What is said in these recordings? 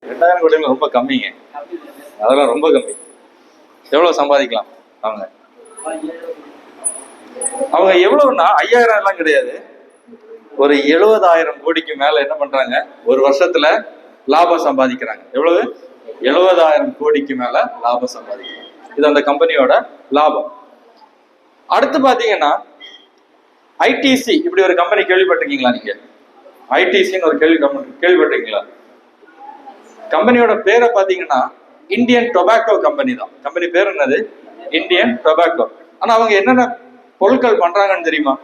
2000 கோடி ரொம்ப கம்மிங்க. அதெல்லாம் ரொம்ப கம்மி. எவ்வளவு சம்பாதிக்கலாம் அவங்க? அவங்க எவ்வளவுன்னா 5000 எல்லாம் கிடையாது, ஒரு 70,000 கோடிக்கு மேல என்ன பண்றாங்க ஒரு வருஷத்துல லாபம் சம்பாதிக்கிறாங்க. எவ்வளவு? 70,000 கோடிக்கு மேல லாபம் சம்பாதிக்கிறாங்க. இது அந்த கம்பெனியோட லாபம். அடுத்து பாத்தீங்கன்னா ஐடிசி, இப்படி ஒரு கம்பெனி கேள்விப்பட்டிருக்கீங்களா நீங்க? ஐடிசின்னு ஒரு கேள்விப்பட்டிருக்கீங்களா? கம்பெனியோட பேரை பாத்தீங்கன்னா இந்தியன் டொபாக்கோ கம்பெனி தான். கம்பெனி பேர் என்னது? Indian tobacco. ஆனா அவங்க என்னென்ன பொருட்கள் பண்றாங்கன்னு தெரியுமா?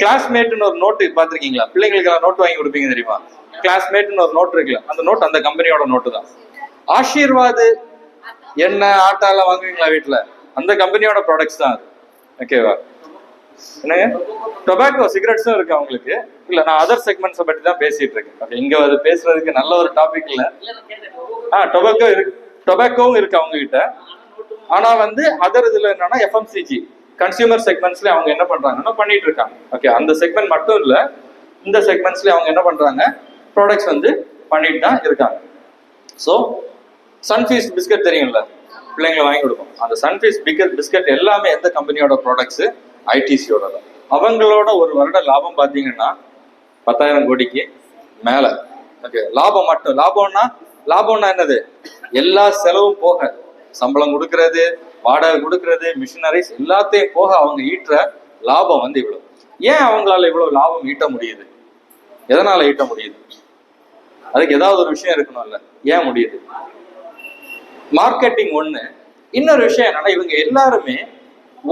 கிளாஸ்மேட்னு ஒரு நோட்டு பாத்திருக்கீங்களா? பிள்ளைங்களுக்கு எல்லாம் நோட்டு வாங்கி கொடுப்பீங்க தெரியுமா? கிளாஸ்மேட்னு ஒரு நோட்டு இருக்குல்ல, அந்த நோட் அந்த கம்பெனியோட நோட்டு தான். ஆசீர்வாத் எண்ணெய் ஆட்டா எல்லாம் வாங்குவீங்களா வீட்டுல? அந்த கம்பெனியோட ப்ராடக்ட்ஸ் தான் அது. ஓகேவா? என்னங்க, டொபாக்கோ சிகரெட்ஸும் இருக்கு அவங்களுக்கு. இல்ல, நான் அதர் செக்மெண்ட்ஸை பற்றி தான் பேசிட்டு இருக்கேன். ஓகே, இங்க அது பேசுறதுக்கு நல்ல ஒரு டாபிக் இல்ல. டொபாக்கோ இருக்கு, டொபாக்கோவும் இருக்கு அவங்க கிட்ட. ஆனா அதர் இதுல என்னன்னா எஃப்எம்சிஜி கன்சியூமர் செக்மெண்ட்ஸ்ல அவங்க என்ன பண்றாங்கன்னா பண்ணிட்டு இருக்காங்க. ஓகே, அந்த செக்மெண்ட் மட்டும் இல்ல, இந்த செக்மெண்ட்ஸ்ல அவங்க என்ன பண்றாங்க ப்ராடக்ட்ஸ் பண்ணிட்டு தான் இருக்காங்க. ஸோ சன்ஃபீஸ்ட் பிஸ்கட் தெரியும்ல, பிள்ளைங்களை வாங்கி கொடுக்கும். அந்த சன்ஃபீஸ்ட் பிஸ்கட் எல்லாமே எந்த கம்பெனியோட ப்ராடக்ட்ஸ்? ஐடிசியோட தான். அவங்களோட ஒரு வருட லாபம் பாத்தீங்கன்னா 10,000 கோடிக்கு மேல. ஓகே, லாபம் மட்டும். லாபம்னா என்னது? எல்லா செலவும் போக, சம்பளம் கொடுக்கறது, வாடகை கொடுக்கறது, மிஷினரிஸ் எல்லாத்தையும் போக அவங்க ஈட்டுற லாபம் இவ்வளவு. ஏன் அவங்களால இவ்வளவு லாபம் ஈட்ட முடியுது? எதனால ஈட்ட முடியுது? அதுக்கு ஏதாவது ஒரு விஷயம் இருக்கணும்ல. ஏன் முடியுது? மார்க்கெட்டிங் ஒண்ணு. இன்னொரு விஷயம் என்னன்னா, இவங்க எல்லாருமே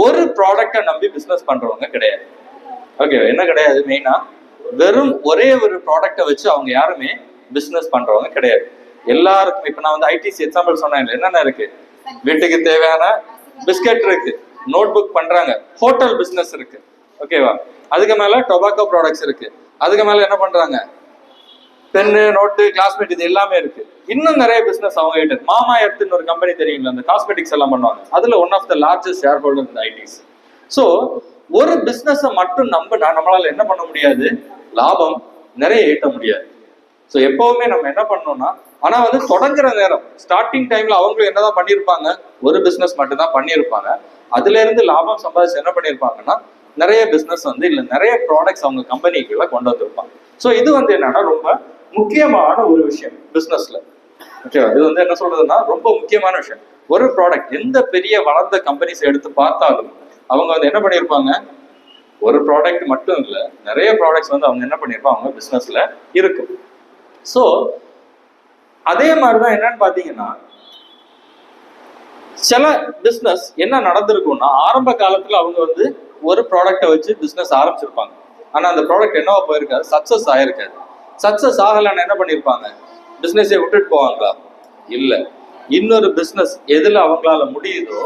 ஒரு ப்ராடக்டை நம்பி பிசினஸ் பண்றவங்க கிடையாது. ஓகே, என்ன கிடையாது? மெயினா வெறும் ஒரே ஒரு ப்ராடக்டை வச்சு அவங்க யாருமே பிசினஸ் பண்றவங்க கிடையாது. எல்லாருக்கும் இப்ப நான் ஐடிசி எக்ஸாம்பிள் சொன்னேன். என்னென்ன இருக்கு? வீட்டுக்கு தேவையான பிஸ்கட் இருக்கு, நோட் புக் பண்றாங்க, ஹோட்டல் பிசினஸ் இருக்கு. ஓகேவா? அதுக்கு மேல டொபாக்கோ ப்ராடக்ட்ஸ் இருக்கு. அதுக்கு மேல என்ன பண்றாங்க? பென்னு, நோட்டு, கிளாஸ்மேட், இது எல்லாமே இருக்கு. இன்னும் நிறைய பிசினஸ் அவங்க கிட்ட. மாமா எர்த்னு ஒரு கம்பெனி தெரியுங்களா? அந்த காஸ்மெட்டிக்ஸ் எல்லாம் பண்ணுவாங்க. அதுல one of the largest shareholder இந்த ஐடிஸ். ஸோ ஒரு பிசினஸை மட்டும் நம்பினா நம்மளால என்ன பண்ண முடியாது? லாபம் நிறைய ஈட்ட முடியாது. ஸோ எப்பவுமே நம்ம என்ன பண்ணோம்னா, ஆனா தொடங்குற நேரம் ஸ்டார்டிங் டைம்ல அவங்க என்னதான் பண்ணியிருப்பாங்க? ஒரு பிசினஸ் மட்டும் தான் பண்ணியிருப்பாங்க. அதுல இருந்து லாபம் சம்பாதிச்சு என்ன பண்ணியிருப்பாங்கன்னா நிறைய பிசினஸ் இல்ல நிறைய ப்ராடக்ட்ஸ் அவங்க கம்பெனிக்குள்ள கொண்டு வந்திருப்பாங்க. ஸோ இது என்னன்னா ரொம்ப முக்கியமான ஒரு விஷயம் பிசினஸ்ல. ஓகேவா? இது என்ன சொல்றதுன்னா ரொம்ப முக்கியமான விஷயம். ஒரு ப்ராடக்ட் எந்த பெரிய வளர்ந்த கம்பெனிஸ் எடுத்து பார்த்தாலும் அவங்க என்ன பண்ணியிருப்பாங்க? ஒரு ப்ராடக்ட் மட்டும் இல்ல, நிறைய ப்ராடக்ட்ஸ் அவங்க என்ன பண்ணியிருப்பாங்க? அவங்க பிசினஸ்ல இருக்கும். ஸோ அதே மாதிரிதான் என்னன்னு பாத்தீங்கன்னா, சில பிசினஸ் என்ன நடந்திருக்கும்னா, ஆரம்ப காலத்துல அவங்க ஒரு ப்ராடக்டை வச்சு பிசினஸ் ஆரம்பிச்சிருப்பாங்க. ஆனா அந்த ப்ராடக்ட் என்னவா போயிருக்காது? சக்சஸ் ஆயிருக்காது. சக்சஸ் ஆகலன்னு என்ன பண்ணிருப்பாங்க? பிசினஸை விட்டுட்டு போவாங்களா? இல்ல, இன்னொரு பிசினஸ் எதுல அவங்களால முடியுதோ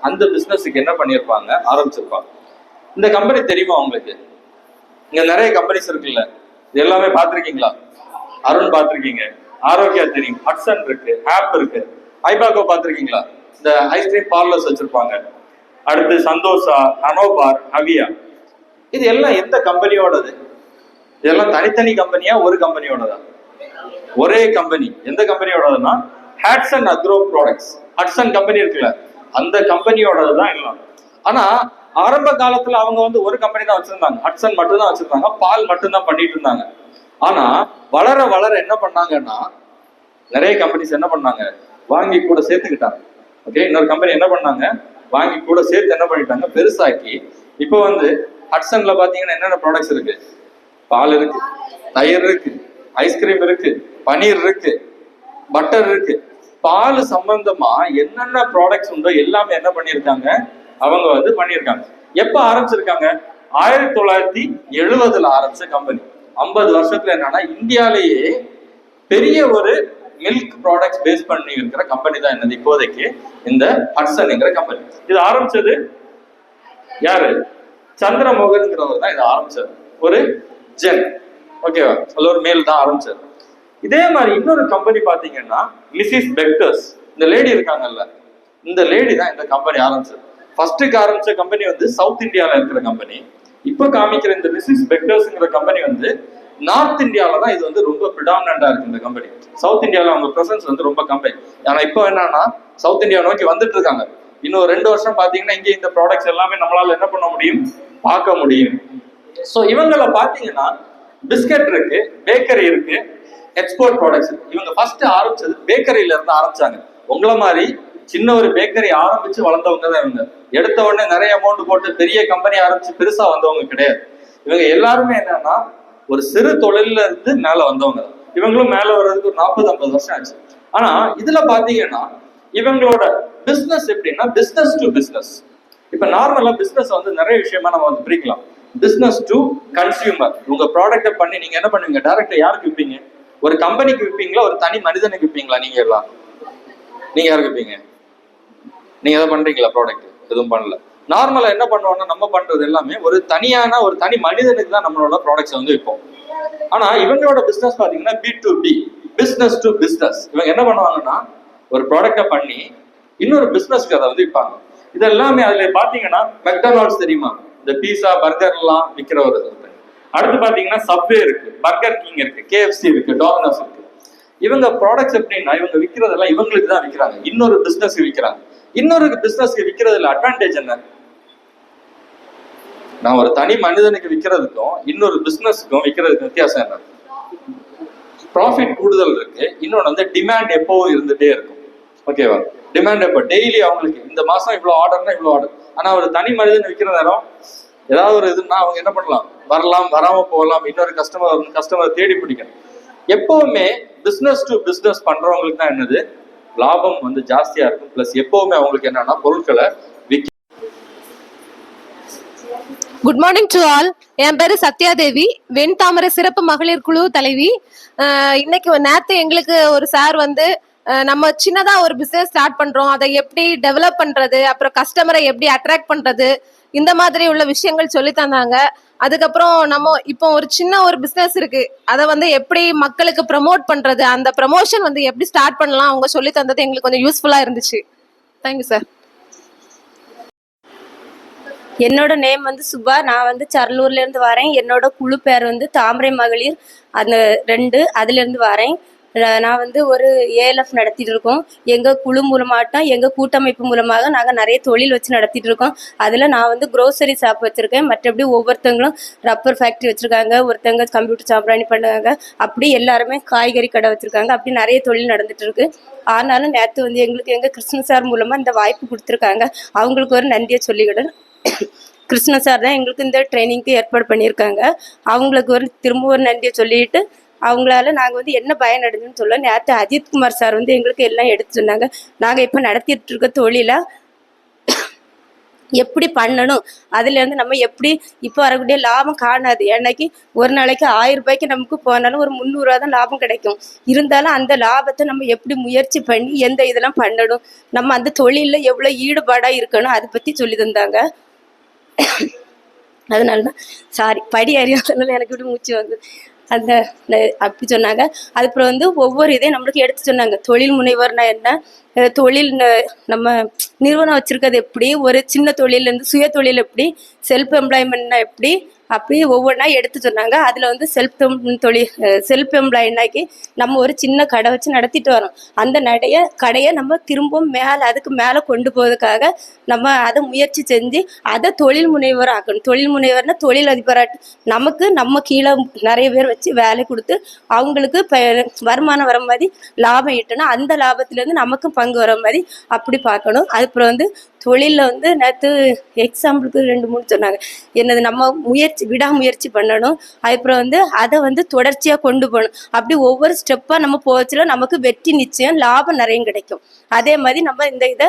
அந்த பிசினஸுக்கு என்ன பண்ணிருப்பாங்க? ஆரம்பிச்சிருப்பாங்க. இந்த கம்பெனி தெரியுமா உங்களுக்கு? இங்க நிறைய கம்பெனிஸ் இருக்குல்ல, இது எல்லாமே பாத்திருக்கீங்களா? அருண் பாத்திருக்கீங்க, ஆரோக்கியா தெரியும், ஹட்சன் இருக்கு, ஆப் இருக்கு, ஐபாகோ பாத்திருக்கீங்களா? இந்த ஐஸ்கிரீம் பார்லர்ஸ் வச்சிருப்பாங்க. அடுத்து சந்தோஷா, அனோபார், அவியா, இது எல்லாம் எந்த கம்பெனியோடது? இதெல்லாம் தனித்தனி கம்பெனியா ஒரு கம்பெனியோடதா? ஒரே கம்பெனி. எந்த கம்பெனியோடதுன்னா ஹட்சன் அக்ரோ ப்ராடக்ட்ஸ். ஹட்சன் கம்பெனி இருக்குல்ல, அந்த கம்பெனியோடது தான் எல்லாம். ஆனா ஆரம்ப காலத்துல அவங்க ஒரு கம்பெனி தான் வச்சிருந்தாங்க, ஹட்சன் மட்டும் தான் வச்சிருந்தாங்க, பால் மட்டும் தான் பண்ணிட்டு இருந்தாங்க. ஆனா வளர வளர என்ன பண்ணாங்கன்னா, நிறைய கம்பெனிஸ் என்ன பண்ணாங்க? வாங்கி கூட சேர்த்துக்கிட்டாங்க. ஓகே, இன்னொரு கம்பெனி என்ன பண்ணாங்க? வாங்கி கூட சேர்த்து என்ன பண்ணிட்டாங்க? பெருசாக்கி இப்போ ஹட்சன்ல பாத்தீங்கன்னா என்னென்ன ப்ராடக்ட்ஸ் இருக்கு? பால் இருக்கு, தயிர் இருக்கு, ஐஸ்கிரீம் இருக்கு, பனீர் இருக்கு, பட்டர் இருக்கு. பால் சம்பந்தமா என்னென்ன ப்ராடக்ட்ஸ் உண்டோ எல்லாமே என்ன பண்ணிருக்காங்க? அவங்க பண்ணிருக்காங்க. எப்ப ஆரம்பிச்சிருக்காங்க? 1970 ஆரம்பிச்ச கம்பெனி. 50 வருஷத்துல என்னன்னா இந்தியாலேயே பெரிய ஒரு மில்க் ப்ராடக்ட்ஸ் பேஸ் பண்ணி இருக்கிற கம்பெனி தான் என்னது இப்போதைக்கு இந்த ஹட்சன்ங்கிற கம்பெனி. இது ஆரம்பிச்சது யாரு? சந்திரமோகன்ங்கிறவர் தான் இதை ஆரம்பிச்சாரு. ஒரு ஜென். ஓகேவா? அதுல ஒரு மேல் தான் ஆரம்பிச்சாரு. இதே மாதிரி இன்னொரு கம்பெனி பாத்தீங்கன்னா மிசிஸ் பெக்டர்ஸ், இந்த லேடி இருக்காங்கல்ல, இந்த லேடி தான் இந்த கம்பெனி ஆரம்பிச்சது. ஃபர்ஸ்ட்டுக்கு ஆரம்பிச்ச கம்பெனி சவுத் இந்தியால இருக்கிற கம்பெனி. இப்போ காமிக்கிற இந்த மிசிஸ் பெக்டர்ஸ்ங்கிற கம்பெனி நார்த் இந்தியாவில தான் இது வந்து ரொம்ப ப்ரிடாமினண்டா இருக்கு இந்த கம்பெனி. சவுத் இந்தியாவில் அவங்க ப்ரெசன்ஸ் வந்து ரொம்ப கம்மி. ஆனா இப்போ என்னன்னா சவுத் இந்தியா நோக்கி வந்துட்டு இருக்காங்க. இன்னும் 2 வருஷம் பாத்தீங்கன்னா இங்கே இந்த ப்ராடக்ட்ஸ் எல்லாமே நம்மளால என்ன பண்ண முடியும், பார்க்க முடியும். ஸோ இவங்களை பாத்தீங்கன்னா பிஸ்கட் இருக்கு, பேக்கரி இருக்கு, எக்ஸ்போர்ட் ப்ராடக்ட்ஸ். இவங்க ஃபர்ஸ்ட் ஆரம்பிச்சது பேக்கரியில இருந்து ஆரம்பிச்சாங்க. உங்களை மாதிரி சின்ன ஒரு பேக்கரி ஆரம்பிச்சு வளர்ந்தவங்க தான் இவங்க. எடுத்த உடனே நிறைய அமௌண்ட் போட்டு பெரிய கம்பெனி ஆரம்பிச்சு பெருசா வந்தவங்க கிடையாது. இவங்க எல்லாருமே என்னன்னா ஒரு சிறு தொழில இருந்து மேல வந்தவங்க. இவங்களும் மேல வர்றதுக்கு ஒரு 40-50 வருஷம் ஆச்சு. ஆனா இதுல பாத்தீங்கன்னா இவங்களோட பிசினஸ் எப்படின்னா பிசினஸ் டு பிசினஸ். இப்ப நார்மலா பிசினஸ் வந்து நிறைய விஷயமா நம்ம வந்து பிரிக்கலாம். Business to consumer. உங்க ப்ராடக்ட பண்ணி நீங்க என்ன பண்ணுவீங்க, டைரக்டா யாருக்கு விற்பீங்க? ஒரு கம்பெனிக்கு விற்பீங்களா, ஒரு தனி மனிதனுக்கு விற்பீங்களா? நீங்க எல்லாம் நீங்க யாருக்கு விற்பீங்க? நீங்க எதை பண்றீங்களா? ப்ராடக்ட் எதுவும் பண்ணல. நார்மலா என்ன பண்ணுவோம்னா நம்ம பண்றது எல்லாமே ஒரு தனியான ஒரு தனி மனிதனுக்கு தான் நம்மளோட ப்ராடக்ட்ஸ் வந்து விற்போம். ஆனா இவங்களோட பிசினஸ் பாத்தீங்கன்னா B2B, பிசினஸ் டு பிசினஸ். இவங்க என்ன பண்ணுவாங்கன்னா ஒரு ப்ராடக்ட பண்ணி இன்னொரு பிசினஸ்க்கு அதை வந்து விற்பாங்க. இது எல்லாமே அதுல பாத்தீங்கன்னா மெக்டொனால்ட்ஸ் தெரியுமா, இந்த பீஸா பர்கர் எல்லாம் விற்கிற ஒரு. அடுத்து பாத்தீங்கன்னா சப்வே இருக்கு, பர்கர் கிங் இருக்கு, KFC இருக்கு, டாமினோஸ் இருக்கு. இவங்க ப்ராடக்ட்ஸ் எப்படின்னா இவங்க விற்கிறதெல்லாம் இவங்களுக்கு தான் விற்கிறாங்க, இன்னொரு பிசினஸ் விற்கிறாங்க. இன்னொரு பிசினஸ்க்கு விற்கிறதுல அட்வான்டேஜ் என்ன? நான் ஒரு தனி மனிதனுக்கு விற்கிறதுக்கும் இன்னொரு பிசினஸ்க்கும் விற்கிறதுக்கு வித்தியாசம் என்ன? ப்ராஃபிட் கூடுதல் இருக்கு. இன்னொன்று வந்து டிமாண்ட் எப்பவும் இருந்துட்டே இருக்கும். ஓகேவா? டிமாண்ட் எப்போ டெய்லி அவங்களுக்கு இந்த மாசம் இவ்வளோ ஆர்டர்னா இவ்வளோ ஆர்டர். ஆனா ஒரு தனி மனிதன் விற்கிற நேரம் ஏதாவது ஒரு இதுன்னா அவங்க என்ன பண்ணலாம், வரலாம், வராம போகலாம், இன்னொரு கஸ்டமர் தேடி பிடிக்கணும். எப்பவுமே பிசினஸ் டு பிசினஸ் பண்றவங்களுக்கு தான் என்னது லாபம் வந்து ஜாஸ்தியா இருக்கும். பிளஸ் எப்பவுமே அவங்களுக்கு என்னன்னா பொருட்களை விற்க. Good morning to all. என் பேரு சத்யாதேவி, வெண் தாமரை சிறப்பு மகளிர் குழு தலைவி. இன்னைக்கு நேத்து எங்களுக்கு ஒரு சார் வந்து நம்ம சின்னதா ஒரு பிசினஸ் ஸ்டார்ட் பண்றோம், அதை எப்படி டெவலப் பண்றது, அப்புறம் கஸ்டமரை எப்படி அட்ராக்ட் பண்றது, இந்த மாதிரி உள்ள விஷயங்கள் சொல்லி தந்தாங்க. அதுக்கப்புறம் நம்ம இப்போ ஒரு சின்ன ஒரு பிசினஸ் இருக்கு, அதை வந்து எப்படி மக்களுக்கு ப்ரமோட் பண்றது, அந்த ப்ரமோஷன் வந்து எப்படி ஸ்டார்ட் பண்ணலாம் அவங்க சொல்லி தந்தது எங்களுக்கு கொஞ்சம் யூஸ்ஃபுல்லா இருந்துச்சு. Thank you sir. என்னோட நேம் வந்து சுபா. நான் வந்து சரலூர்ல இருந்து வரேன். என்னோட குழு பேர் வந்து தாமரை மகளிர் அந்த 2 அதுல இருந்து வரேன். நான் வந்து ஒரு ALF நடத்திட்டு இருக்கோம். எங்க குழு மூலமாட்டம் எங்க கூட்டமைப்பு மூலமாக நாங்க நிறைய தொழில் வச்சு நடத்திட்டு இருக்கோம். அதுல நான் வந்து குரோசரி ஷாப் வச்சிருக்கேன். மற்றபடி ஒவ்வொருத்தவங்களும் ரப்பர் ஃபேக்டரி வச்சிருக்காங்க, ஒருத்தவங்க கம்ப்யூட்டர் சாம்பிராணி பண்ணுறாங்க, அப்படி எல்லாருமே காய்கறி கடை வச்சிருக்காங்க. அப்படி நிறைய தொழில் நடந்துட்டு இருக்கு. ஆனாலும் நேற்று வந்து எங்களுக்கு எங்க கிருஷ்ணன் சார் மூலமா இந்த வாய்ப்பு கொடுத்துருக்காங்க. அவங்களுக்கு ஒரு நன்றியை சொல்லிக்கிட்டேன். கிருஷ்ண சார் தான் எங்களுக்கு இந்த ட்ரைனிங்க்கு ஏற்பாடு பண்ணியிருக்காங்க. அவங்களுக்கு ஒரு திரும்ப ஒரு நன்றியை சொல்லிட்டு அவங்களால நாங்கள் வந்து என்ன பயனடைஞ்சுன்னு சொல்ல, நேற்று அஜித்குமார் சார் வந்து எங்களுக்கு எல்லாம் எடுத்து சொன்னாங்க. நாங்கள் இப்போ நடத்திட்டு இருக்க தொழிலை எப்படி பண்ணணும், அதுலேருந்து நம்ம எப்படி இப்போ வரக்கூடிய லாபம் காணாது. ஏன்னாக்கி ஒரு நாளைக்கு 1000 ரூபாய்க்கு நமக்கு போனாலும் ஒரு 300 ரூபா தான் லாபம் கிடைக்கும். இருந்தாலும் அந்த லாபத்தை நம்ம எப்படி முயற்சி பண்ணி எந்த இதெல்லாம் பண்ணணும், நம்ம அந்த தொழிலில் எவ்வளோ ஈடுபாடாக இருக்கணும், அதை பற்றி சொல்லி தந்தாங்க. அதனால தான் படி அறியாதனால எனக்கு இப்படி மூச்சு வந்து அந்த அப்படி சொன்னாங்க. அதுக்கப்புறம் வந்து ஒவ்வொரு இதையும் நம்மளுக்கு எடுத்து சொன்னாங்க. தொழில் முனைவர்னா என்ன, தொழில் நம்ம நிறுவனம் வச்சிருக்கிறது எப்படி, ஒரு சின்ன தொழிலேருந்து சுய தொழில் எப்படி, செல்ஃப் எம்ப்ளாய்மெண்ட்னா எப்படி, அப்படி ஒவ்வொன்றா எடுத்து சொன்னாங்க. அதில் வந்து செல்ஃப் எம்ப்ளாய்னாக்கி நம்ம ஒரு சின்ன கடை வச்சு நடத்திட்டு வரோம். அந்த கடையை நம்ம திரும்பவும் அதுக்கு மேலே கொண்டு போவதுக்காக நம்ம அதை முயற்சி செஞ்சு அதை தொழில் முனைவர் ஆக்கணும். தொழில் முனைவர்னா தொழில் அதிபராட்டு நமக்கு நம்ம கீழே நிறைய பேர் வச்சு வேலை கொடுத்து அவங்களுக்கு வருமானம் வர மாதிரி லாபம் ஈட்டணும். அந்த லாபத்துலேருந்து நமக்கும் பங்கு வர மாதிரி அப்படி பார்க்கணும். அதுக்கப்புறம் வந்து தொழிலில் வந்து நேற்று எக்ஸாம்பிளுக்கு 2-3 சொன்னாங்க. என்னது நம்ம விடாமுயற்சி பண்ணணும். அதுக்கப்புறம் வந்து அதை வந்து தொடர்ச்சியாக கொண்டு போகணும். அப்படி ஒவ்வொரு ஸ்டெப்பாக நம்ம போச்சுல நமக்கு வெற்றி நிச்சயம், லாபம் நிறைய கிடைக்கும். அதே மாதிரி நம்ம இந்த இதை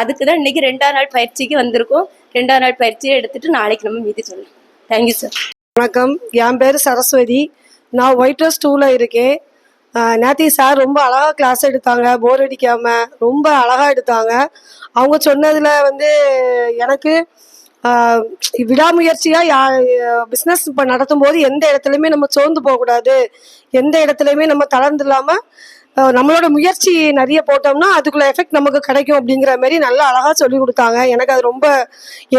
அதுக்கு தான் இன்னைக்கு 2ஆம் நாள் பயிற்சிக்கு வந்திருக்கோம். 2ஆம் நாள் பயிற்சியை எடுத்துட்டு நாளைக்கு நம்ம மீதி சொல்லலாம். Thank you sir. வணக்கம், என் பேர் சரஸ்வதி. நான் ஒயிட் ஹவுஸ் 2ல இருக்கேன். நேத்தி சார் ரொம்ப அழகாக கிளாஸ் எடுத்தாங்க, போர் அடிக்காமல் ரொம்ப அழகாக எடுத்தாங்க. அவங்க சொன்னதில் வந்து எனக்கு விடாமுயற்சியாக பிஸ்னஸ் இப்போ நடத்தும் போது எந்த இடத்துலையுமே நம்ம சோர்ந்து போகக்கூடாது, எந்த இடத்துலையுமே நம்ம தளர்ந்து இல்லாமல் நம்மளோட முயற்சி நிறைய போட்டோம்னா அதுக்குள்ள எஃபெக்ட் நமக்கு கிடைக்கும் அப்படிங்கிற மாதிரி நல்லா அழகாக சொல்லி கொடுத்தாங்க. எனக்கு அது ரொம்ப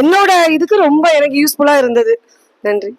என்னோட இதுக்கு ரொம்ப எனக்கு யூஸ்ஃபுல்லாக இருந்தது. நன்றி.